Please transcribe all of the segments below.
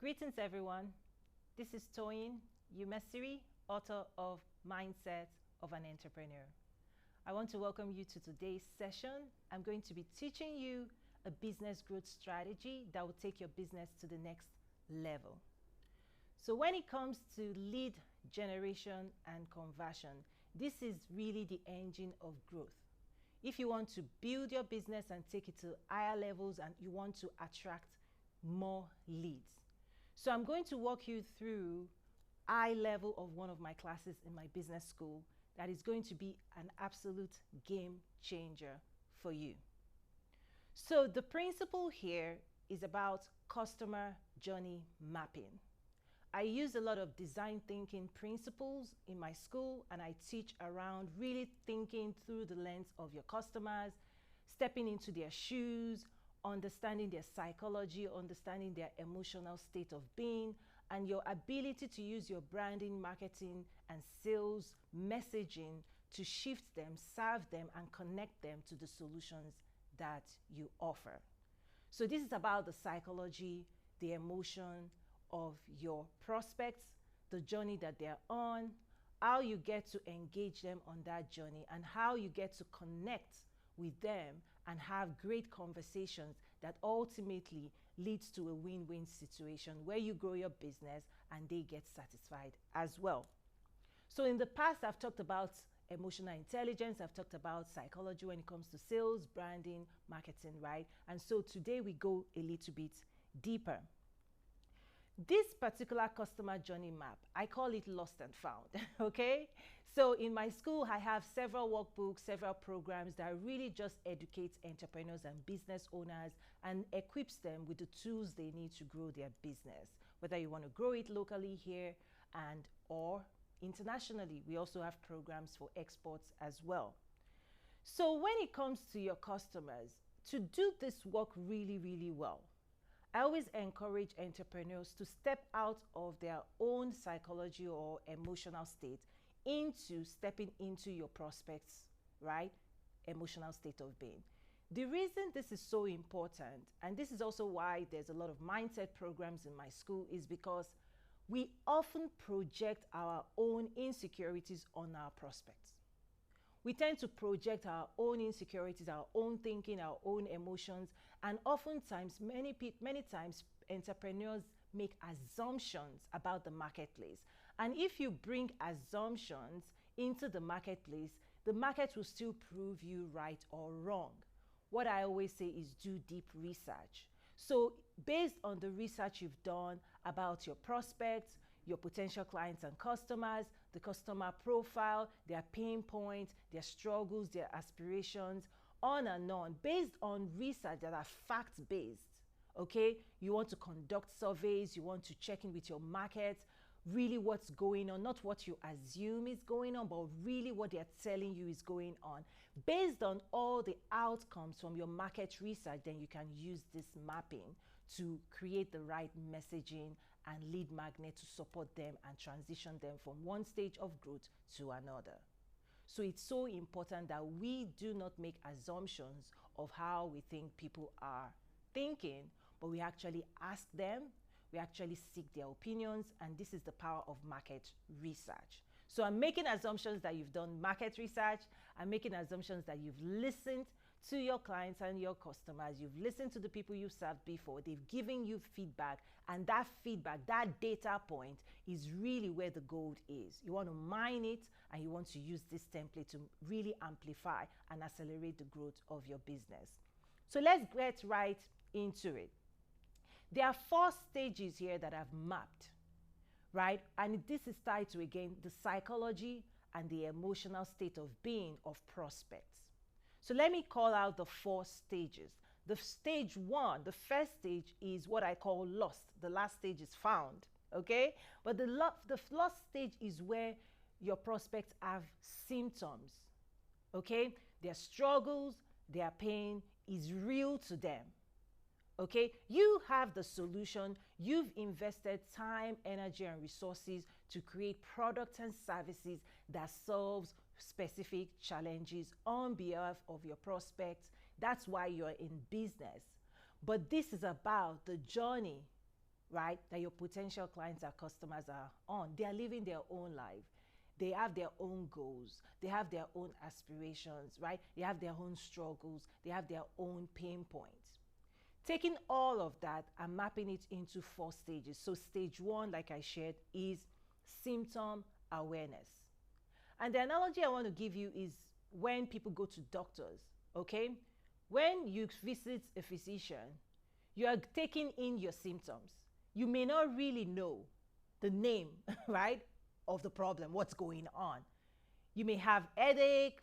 Greetings, everyone. This is Toyin Umesiri, author of Mindset of an Entrepreneur. I want to welcome you to today's session. I'm going to be teaching you a business growth strategy that will take your business to the next level. So when it comes to lead generation and conversion, this is really the engine of growth. If you want to build your business and take it to higher levels and you want to attract more leads. So I'm going to walk you through eye level of one of my classes in my business school that is going to be an absolute game changer for you. So the principle here is about customer journey mapping. I use a lot of design thinking principles in my school, and I teach around really thinking through the lens of your customers, stepping into their shoes, understanding their psychology, understanding their emotional state of being, and your ability to use your branding, marketing, and sales messaging to shift them, serve them, and connect them to the solutions that you offer. So this is about the psychology, the emotion of your prospects, the journey that they're on, how you get to engage them on that journey, and how you get to connect with them and have great conversations that ultimately leads to a win-win situation where you grow your business and they get satisfied as well. So in the past, I've talked about emotional intelligence, I've talked about psychology when it comes to sales, branding, marketing, right? And so today we go a little bit deeper. This particular customer journey map, I call it lost and found, okay? So in my school, I have several workbooks, several programs that really just educate entrepreneurs and business owners and equips them with the tools they need to grow their business, whether you want to grow it locally here and or internationally. We also have programs for exports as well. So when it comes to your customers, to do this work really, really well, I always encourage entrepreneurs to step out of their own psychology or emotional state into stepping into your prospects, right? Emotional state of being. The reason this is so important, and this is also why there's a lot of mindset programs in my school, is because we often project our own insecurities on our prospects. We tend to project our own insecurities, our own thinking, our own emotions, and oftentimes, many times, entrepreneurs make assumptions about the marketplace. And if you bring assumptions into the market will still prove you right or wrong. What I always say is do deep research. So based on the research you've done about your prospects, your potential clients and customers, the customer profile, their pain points, their struggles, their aspirations, on and on, based on research that are fact-based, okay? You want to conduct surveys, you want to check in with your market, really what's going on, not what you assume is going on, but really what they're telling you is going on. Based on all the outcomes from your market research, then you can use this mapping to create the right messaging and lead magnet to support them and transition them from one stage of growth to another. So it's so important that we do not make assumptions of how we think people are thinking, but we actually ask them, we actually seek their opinions, and this is the power of market research. So I'm making assumptions that you've done market research. I'm making assumptions that you've listened to your clients and your customers. You've listened to the people you've served before. They've given you feedback, and that feedback, that data point is really where the gold is. You want to mine it, and you want to use this template to really amplify and accelerate the growth of your business. So let's get right into it. There are 4 stages here that I've mapped, right? And this is tied to, again, the psychology and the emotional state of being of prospects. So let me call out the 4 stages. The stage 1, the first stage, is what I call lost. The last stage is found, okay? But the lost stage is where your prospects have symptoms, okay? Their struggles, their pain is real to them, okay? You have the solution. You've invested time, energy, and resources to create products and services that solves specific challenges on behalf of your prospects. That's why you're in business. But this is about the journey right, that your potential clients or customers are on. They are living their own life. They have their own goals. They have their own aspirations, right? They have their own struggles. They have their own pain points. Taking all of that and mapping it into 4 stages. So stage 1, like I shared, is symptom awareness. And the analogy I want to give you is when people go to doctors, okay? When you visit a physician, you are taking in your symptoms. You may not really know the name, right, of the problem, what's going on. You may have headache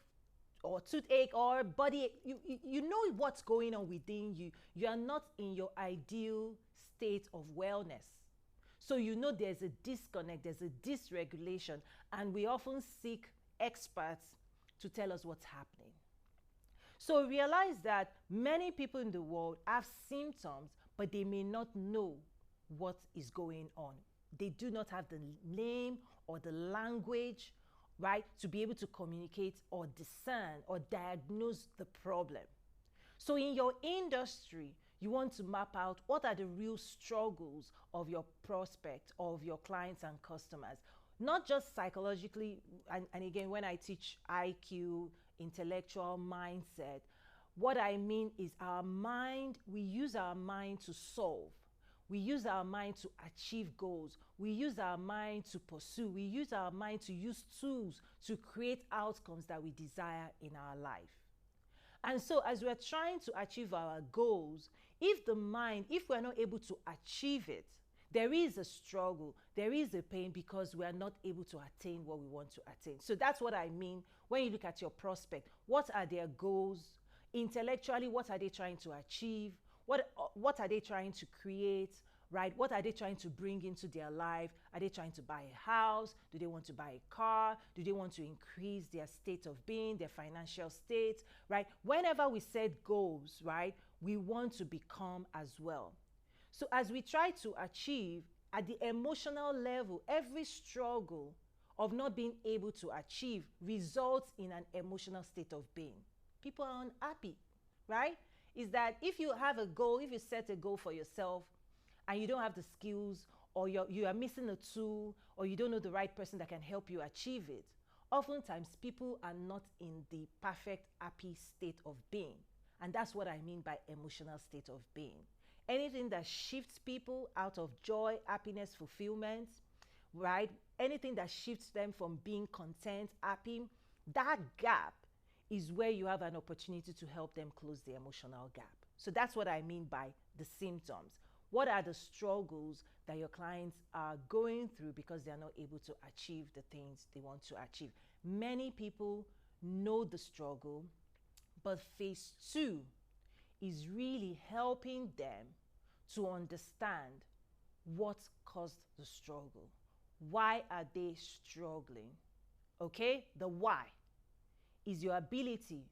or toothache or body ache. You know what's going on within you. You are not in your ideal state of wellness. So you know there's a disconnect, there's a dysregulation, and we often seek experts to tell us what's happening. So realize that many people in the world have symptoms, but they may not know what is going on. They do not have the name or the language, right, to be able to communicate or discern or diagnose the problem. So in your industry, you want to map out what are the real struggles of your prospect, of your clients and customers, not just psychologically. And again, when I teach IQ, intellectual mindset, what I mean is our mind, we use our mind to solve. We use our mind to achieve goals. We use our mind to pursue. We use our mind to use tools to create outcomes that we desire in our life. And so as we're trying to achieve our goals, if we're not able to achieve it, there is a struggle, there is a pain because we are not able to attain what we want to attain. So that's what I mean when you look at your prospect. What are their goals? Intellectually, what are they trying to achieve? What are they trying to create, right? What are they trying to bring into their life? Are they trying to buy a house? Do they want to buy a car? Do they want to increase their state of being, their financial state, right? Whenever we set goals, right, we want to become as well. So as we try to achieve at the emotional level, every struggle of not being able to achieve results in an emotional state of being. People are unhappy, right? Is that if you have a goal, if you set a goal for yourself and you don't have the skills, or you are missing a tool, or you don't know the right person that can help you achieve it, oftentimes people are not in the perfect happy state of being. And that's what I mean by emotional state of being. Anything that shifts people out of joy, happiness, fulfillment, right? Anything that shifts them from being content, happy, that gap is where you have an opportunity to help them close the emotional gap. So that's what I mean by the symptoms. What are the struggles that your clients are going through because they are not able to achieve the things they want to achieve? Many people know the struggle, but phase 2 is really helping them to understand what caused the struggle. Why are they struggling? Okay, the why is your ability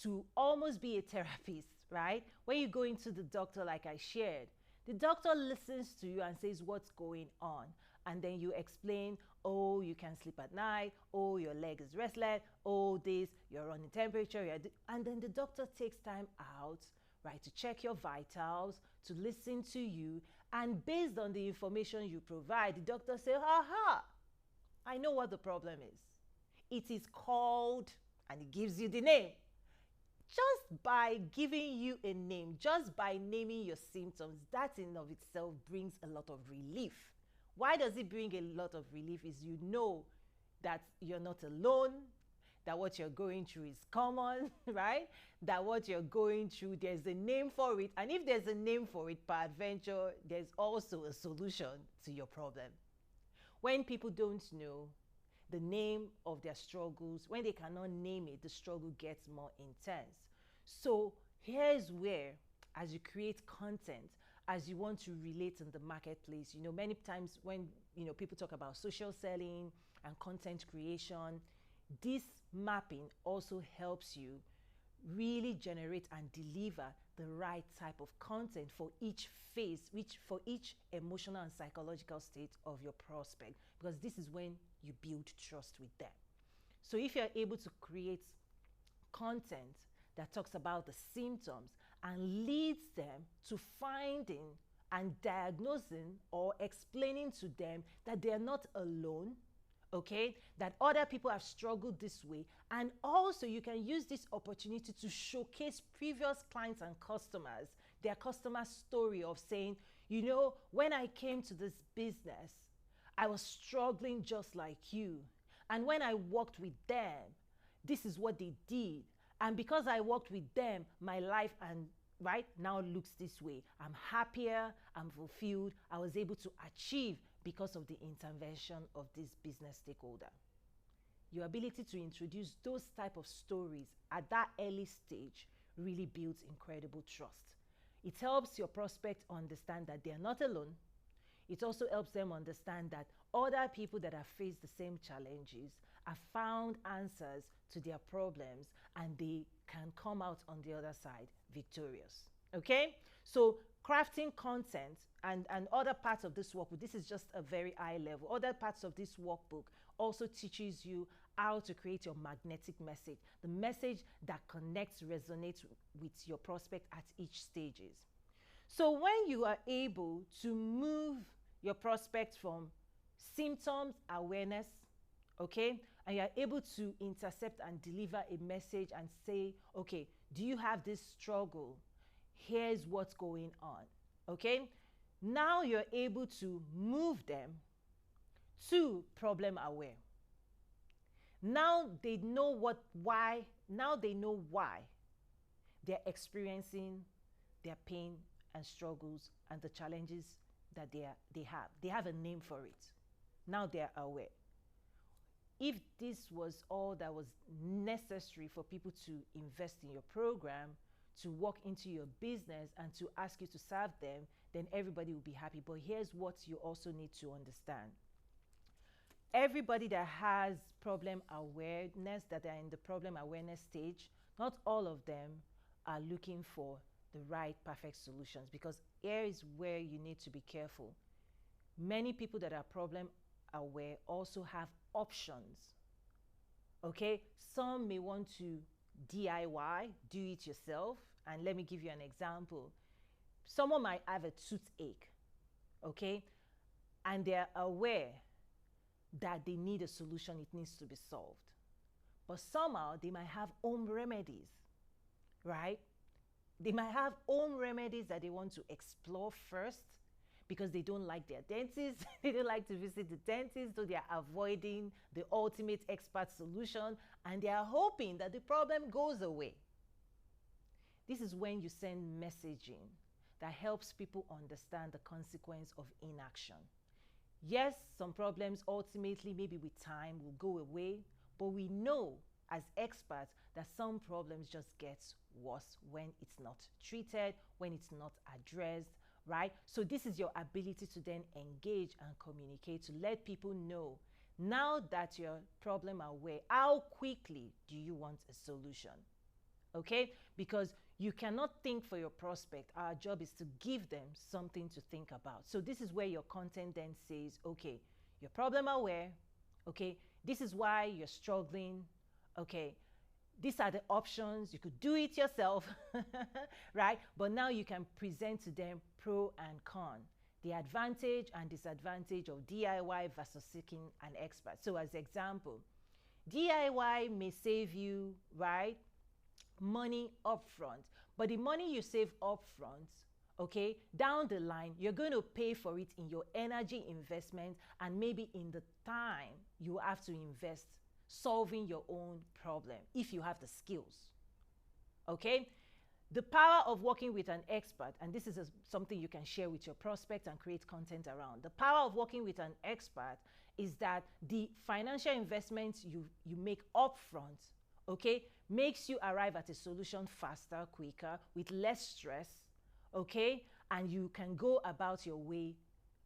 to almost be a therapist, right? When you go into the doctor, like I shared, the doctor listens to you and says what's going on. And then you explain, oh, you can't sleep at night. Oh, your leg is restless. Oh, this, you're running temperature. And then the doctor takes time out, right, to check your vitals, to listen to you. And based on the information you provide, the doctor says, aha, I know what the problem is. It is called, and it gives you the name. Just by giving you a name, just by naming your symptoms, that in of itself brings a lot of relief. Why does it bring a lot of relief? Is you know that you're not alone, that what you're going through is common, right? That what you're going through, there's a name for it. And if there's a name for it, peradventure, there's also a solution to your problem. When people don't know the name of their struggles, when they cannot name it, the struggle gets more intense. So here's where, as you create content, as you want to relate in the marketplace, many times when, people talk about social selling and content creation, this mapping also helps you really generate and deliver the right type of content for each phase, for each emotional and psychological state of your prospect, because this is when you build trust with them. So if you're able to create content that talks about the symptoms and leads them to finding and diagnosing or explaining to them that they are not alone, okay, that other people have struggled this way. And also you can use this opportunity to showcase previous clients and customers, their customer story of saying, you know, when I came to this business, I was struggling just like you. And when I worked with them, this is what they did. And because I worked with them, my life and right now looks this way. I'm happier, I'm fulfilled, I was able to achieve because of the intervention of this business stakeholder. Your ability to introduce those type of stories at that early stage really builds incredible trust. It helps your prospect understand that they are not alone. It also helps them understand that other people that have faced the same challenges have found answers to their problems and they can come out on the other side victorious. Okay? So crafting content and other parts of this workbook, this is just a very high level. Other parts of this workbook also teaches you how to create your magnetic message, the message that connects, resonates with your prospect at each stages. So when you are able to move your prospect from symptoms awareness, okay, and you're able to intercept and deliver a message and say, okay, do you have this struggle? Here's what's going on, okay? Now you're able to move them to problem aware. Now they know why they're experiencing their pain and struggles and the challenges that they have. They have a name for it. Now they're aware. If this was all that was necessary for people to invest in your program, to walk into your business and to ask you to serve them, then everybody will be happy. But here's what you also need to understand. Everybody that has problem awareness, that are in the problem awareness stage, not all of them are looking for the right perfect solutions, because here is where you need to be careful. Many people that are problem aware also have options. Okay, some may want to DIY, do it yourself. And let me give you an example. Someone might have a toothache, okay, and they're aware that they need a solution, it needs to be solved. But somehow they might have home remedies, right? They might have home remedies that they want to explore first because they don't like their dentist. They don't like to visit the dentist, so they are avoiding the ultimate expert solution, and they are hoping that the problem goes away. This is when you send messaging that helps people understand the consequence of inaction. Yes, some problems ultimately, maybe with time, will go away, but we know as experts that some problems just get worse when it's not treated, when it's not addressed, right? So this is your ability to then engage and communicate, to let people know, now that you're problem aware, how quickly do you want a solution? Okay? Because you cannot think for your prospect. Our job is to give them something to think about. So this is where your content then says, okay, you're problem aware, okay, this is why you're struggling, okay, these are the options, you could do it yourself, right? But now you can present to them pro and con, the advantage and disadvantage of DIY versus seeking an expert. So as example, DIY may save you, right, money upfront, but the money you save upfront, okay, down the line, you're going to pay for it in your energy investment and maybe in the time you have to invest solving your own problem if you have the skills. Okay, the power of working with an expert, and this is something you can share with your prospect and create content around. The power of working with an expert is that the financial investments you make upfront, okay, makes you arrive at a solution faster, quicker, with less stress, okay, and you can go about your way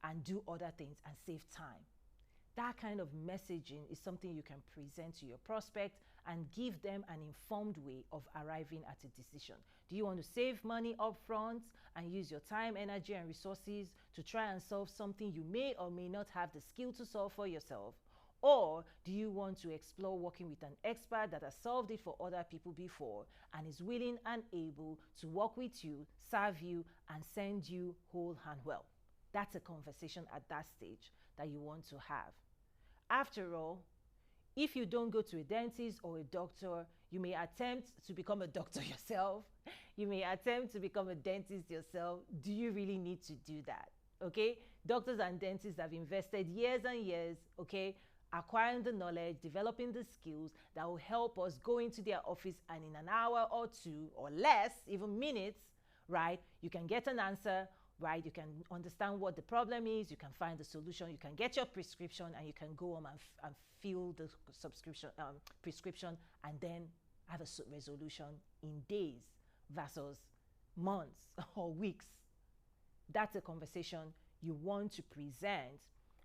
and do other things and save time. That kind of messaging is something you can present to your prospect and give them an informed way of arriving at a decision. Do you want to save money upfront and use your time, energy, and resources to try and solve something you may or may not have the skill to solve for yourself? Or do you want to explore working with an expert that has solved it for other people before and is willing and able to work with you, serve you, and send you whole and well? That's a conversation at that stage that you want to have. After all, if you don't go to a dentist or a doctor, you may attempt to become a doctor yourself. You may attempt to become a dentist yourself. Do you really need to do that? Okay? Doctors and dentists have invested years and years, okay, acquiring the knowledge, developing the skills that will help us go into their office, and in an hour or two or less, even minutes, right, you can get an answer, right? You can understand what the problem is, you can find the solution, you can get your prescription, and you can go home and fill the prescription, and then have a resolution in days versus months or weeks. That's a conversation you want to present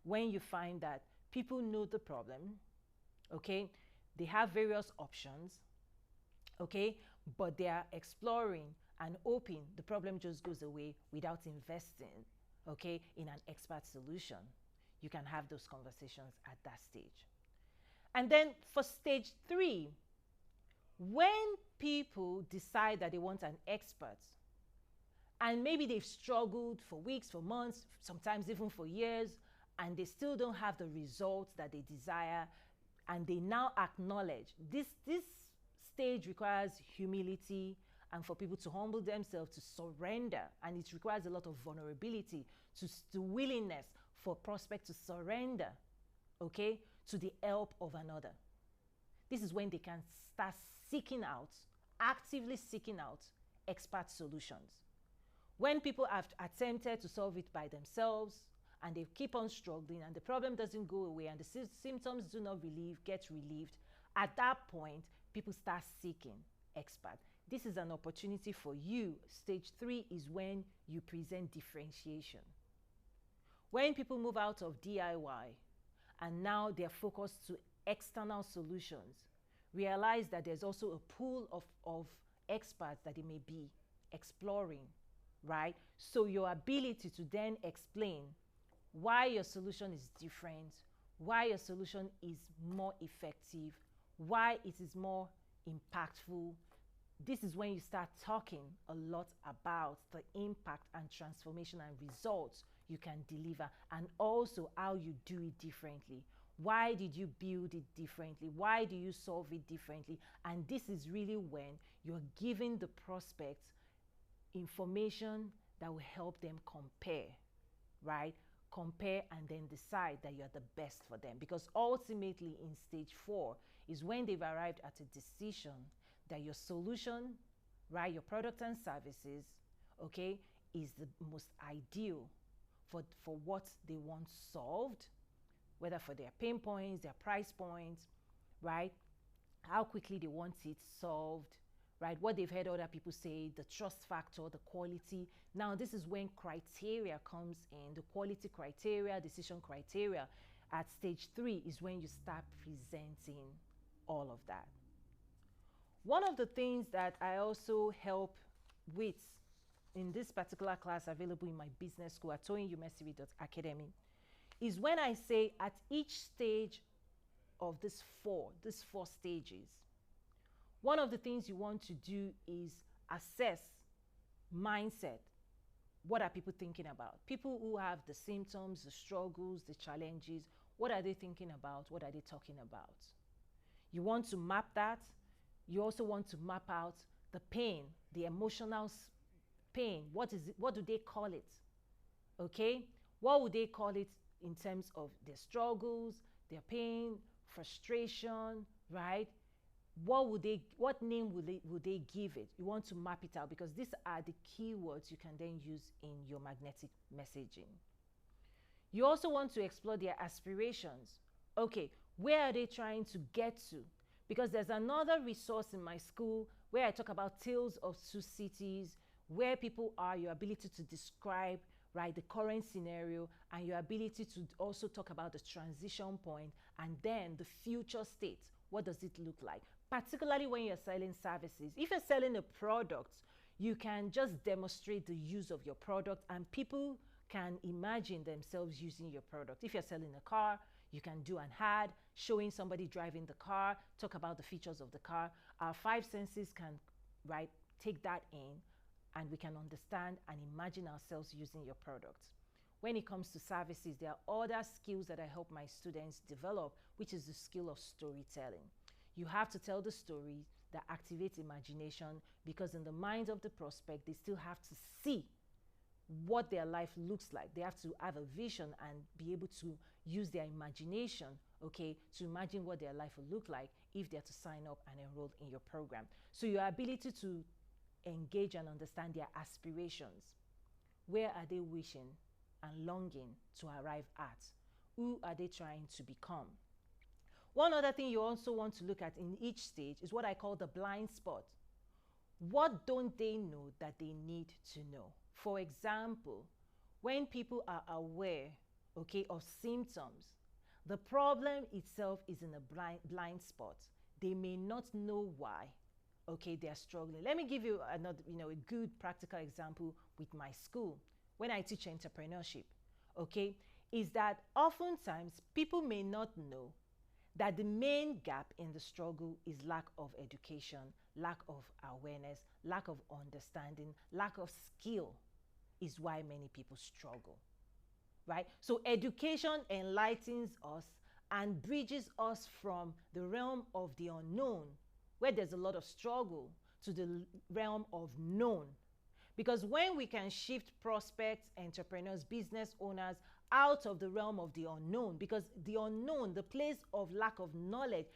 when you find that people know the problem, okay? They have various options, okay? But they are exploring and hoping the problem just goes away without investing, okay, in an expert solution. You can have those conversations at that stage. And then for stage 3, when people decide that they want an expert, and maybe they've struggled for weeks, for months, sometimes even for years, and they still don't have the results that they desire, and they now acknowledge this stage requires humility, and for people to humble themselves, to surrender, and it requires a lot of vulnerability, to willingness for prospect to surrender, okay, to the help of another. This is when they can start seeking out, actively seeking out expert solutions. When people have attempted to solve it by themselves and they keep on struggling and the problem doesn't go away and the symptoms do not get relieved, at that point, people start seeking expert. This is an opportunity for you. Stage 3 is when you present differentiation. When people move out of DIY and now they're focused to external solutions, realize that there's also a pool of experts that they may be exploring, right? So your ability to then explain why your solution is different, why your solution is more effective, why it is more impactful. This is when you start talking a lot about the impact and transformation and results you can deliver, and also how you do it differently. Why did you build it differently? Why do you solve it differently? And this is really when you're giving the prospects information that will help them compare, right? Compare and then decide that you're the best for them. Because ultimately in stage 4 is when they've arrived at a decision that your solution, right, your product and services, okay, is the most ideal for what they want solved, whether for their pain points, their price points, right? How quickly they want it solved, right? What they've heard other people say, the trust factor, the quality. Now, this is when criteria comes in, the quality criteria, decision criteria. At stage 3 is when you start presenting all of that. One of the things that I also help with in this particular class available in my business school at toyinumesiri.academy is when I say at each stage of these four stages, one of the things you want to do is assess mindset. What are people thinking about? People who have the symptoms, the struggles, the challenges, what are they thinking about? What are they talking about? You want to map that. You also want to map out the pain, the emotional pain. What is it? What do they call it? Okay? What would they call it in terms of their struggles, their pain, frustration, right? What name would they give it? You want to map it out because these are the keywords you can then use in your magnetic messaging. You also want to explore their aspirations. Okay, where are they trying to get to? Because there's another resource in my school where I talk about tales of two cities, where people are, your ability to describe, right, the current scenario, and your ability to also talk about the transition point and then the future state. What does it look like? Particularly when you're selling services. If you're selling a product, you can just demonstrate the use of your product and people can imagine themselves using your product. If you're selling a car, You can do an ad showing somebody driving the car, talk about the features of the car. Our five senses can, right, take that in, and we can understand and imagine ourselves using your product. When it comes to services, there are other skills that I help my students develop, which is the skill of storytelling. You have to tell the story that activates imagination, because in the minds of the prospect, they still have to see what their life looks like. They have to have a vision and be able to use their imagination, okay, to imagine what their life will look like if they're to sign up and enroll in your program. So your ability to engage and understand their aspirations. Where are they wishing and longing to arrive at? Who are they trying to become? One other thing you also want to look at in each stage is what I call the blind spot. What don't they know that they need to know? For example, when people are aware, okay, of symptoms, the problem itself is in a blind spot. They may not know why, okay, they're struggling. Let me give you another, a good practical example with my school. When I teach entrepreneurship, okay, is that oftentimes people may not know that the main gap in the struggle is lack of education, lack of awareness, lack of understanding, lack of skill is why many people struggle, right? So education enlightens us and bridges us from the realm of the unknown, where there's a lot of struggle, to the realm of known. Because when we can shift prospects, entrepreneurs, business owners out of the realm of the unknown, because the unknown, the place of lack of knowledge,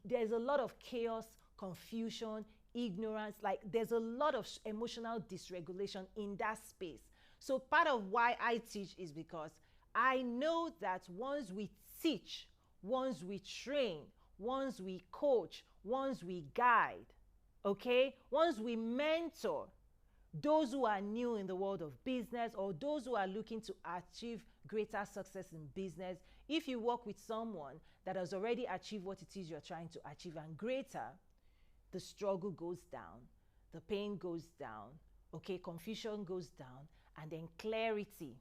there's a lot of chaos, confusion, ignorance, like there's a lot of emotional dysregulation in that space. So part of why I teach is because I know that once we teach, once we train, once we coach, once we guide, okay, once we mentor those who are new in the world of business, or those who are looking to achieve greater success in business, if you work with someone that has already achieved what it is you're trying to achieve and greater, the struggle goes down, the pain goes down, okay, confusion goes down, and then clarity,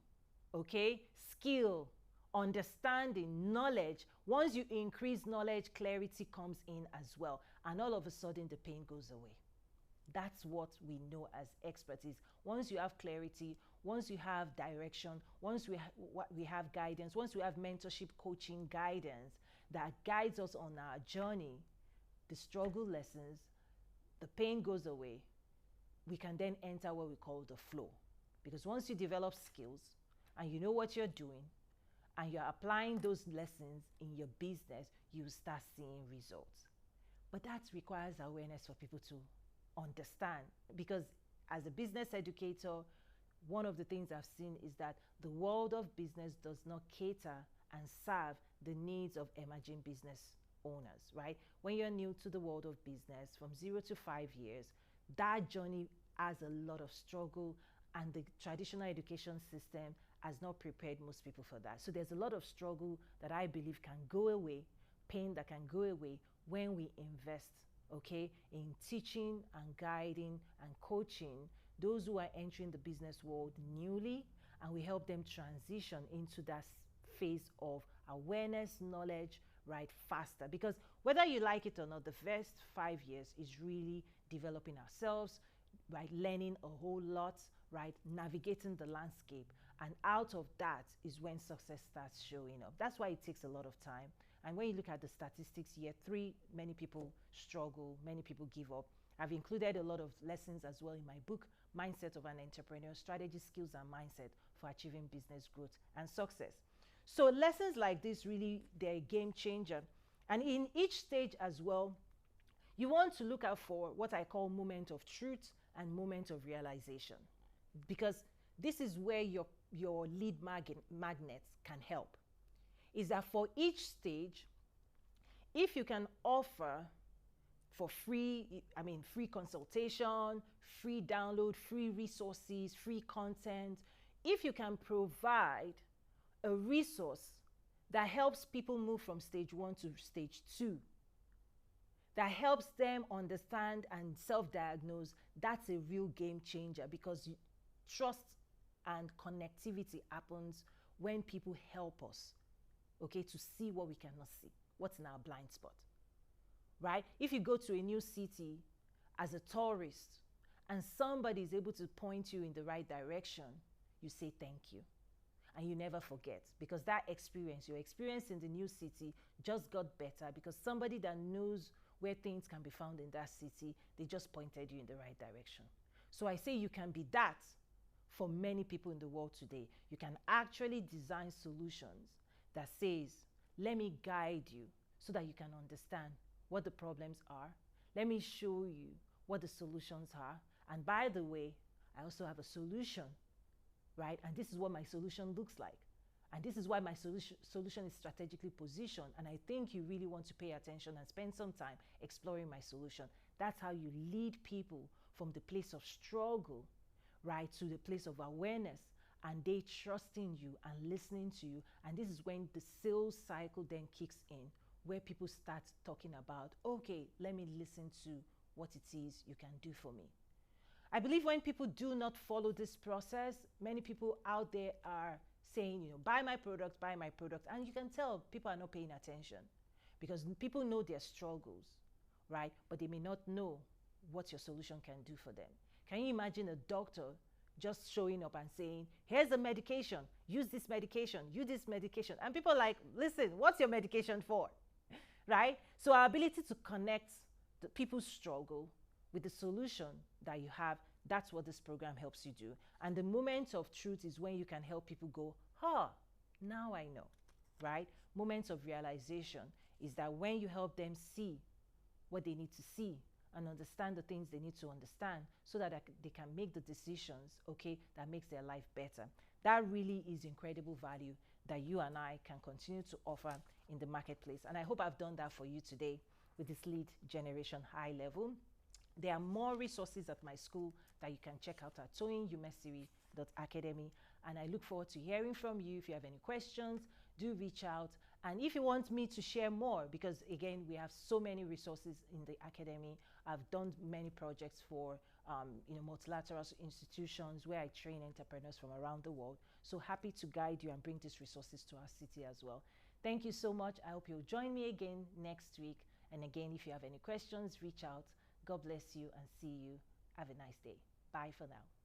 okay, skill, understanding, knowledge. Once you increase knowledge, clarity comes in as well, and all of a sudden the pain goes away. That's what we know as expertise. Once you have clarity, once you have direction, once we have guidance, once we have mentorship, coaching, guidance that guides us on our journey, the struggle lessens, the pain goes away, we can then enter what we call the flow. Because once you develop skills and you know what you're doing and you're applying those lessons in your business, you start seeing results. But that requires awareness for people to understand, because as a business educator, one of the things I've seen is that the world of business does not cater and serve the needs of emerging business owners, right? When you're new to the world of business from 0 to 5 years, that journey has a lot of struggle, and the traditional education system has not prepared most people for that. So there's a lot of struggle that I believe can go away, pain that can go away when we invest, okay, in teaching and guiding and coaching those who are entering the business world newly, and we help them transition into that phase of awareness, knowledge, right, faster. Because whether you like it or not, the first 5 years is really developing ourselves, right, learning a whole lot, right, navigating the landscape, and out of that is when success starts showing up. That's why it takes a lot of time. And when you look at the statistics, year 3, many people struggle, many people give up. I've included a lot of lessons as well in my book, Mindset of an Entrepreneur, Strategy, Skills, and Mindset for Achieving Business Growth and Success. So lessons like this, really, they're a game changer. And in each stage as well, you want to look out for what I call moment of truth and moment of realization, because this is where your lead magnets can help. Is that for each stage, if you can offer for free consultation, free download, free resources, free content, if you can provide a resource that helps people move from stage 1 to stage 2, that helps them understand and self-diagnose, that's a real game changer, because trust and connectivity happens when people help us okay, to see what we cannot see, what's in our blind spot, right? If you go to a new city as a tourist and somebody is able to point you in the right direction, you say thank you. And you never forget, because that experience, your experience in the new city just got better because somebody that knows where things can be found in that city, they just pointed you in the right direction. So I say you can be that for many people in the world today. You can actually design solutions that says, let me guide you so that you can understand what the problems are. Let me show you what the solutions are. And by the way, I also have a solution, right? And this is what my solution looks like. And this is why my solution is strategically positioned. And I think you really want to pay attention and spend some time exploring my solution. That's how you lead people from the place of struggle, right, to the place of awareness, and they trusting you and listening to you. And this is when the sales cycle then kicks in, where people start talking about, okay, let me listen to what it is you can do for me. I believe when people do not follow this process, many people out there are saying, buy my product, and you can tell people are not paying attention because people know their struggles, right? But they may not know what your solution can do for them. Can you imagine a doctor just showing up and saying, here's the medication, use this medication, and people are like, listen, what's your medication for? Right? So our ability to connect the people's struggle with the solution that you have, that's what this program helps you do. And the moment of truth is when you can help people go, now I know, right? Moments of realization is that when you help them see what they need to see and understand the things they need to understand so that they can make the decisions, okay, that makes their life better. That really is incredible value that you and I can continue to offer in the marketplace. And I hope I've done that for you today with this lead generation high level. There are more resources at my school that you can check out at toyinyumesiri.academy. And I look forward to hearing from you. If you have any questions, do reach out. And if you want me to share more, because again, we have so many resources in the academy. I've done many projects for multilateral institutions where I train entrepreneurs from around the world. So happy to guide you and bring these resources to our city as well. Thank you so much. I hope you'll join me again next week. And again, if you have any questions, reach out. God bless you and see you. Have a nice day. Bye for now.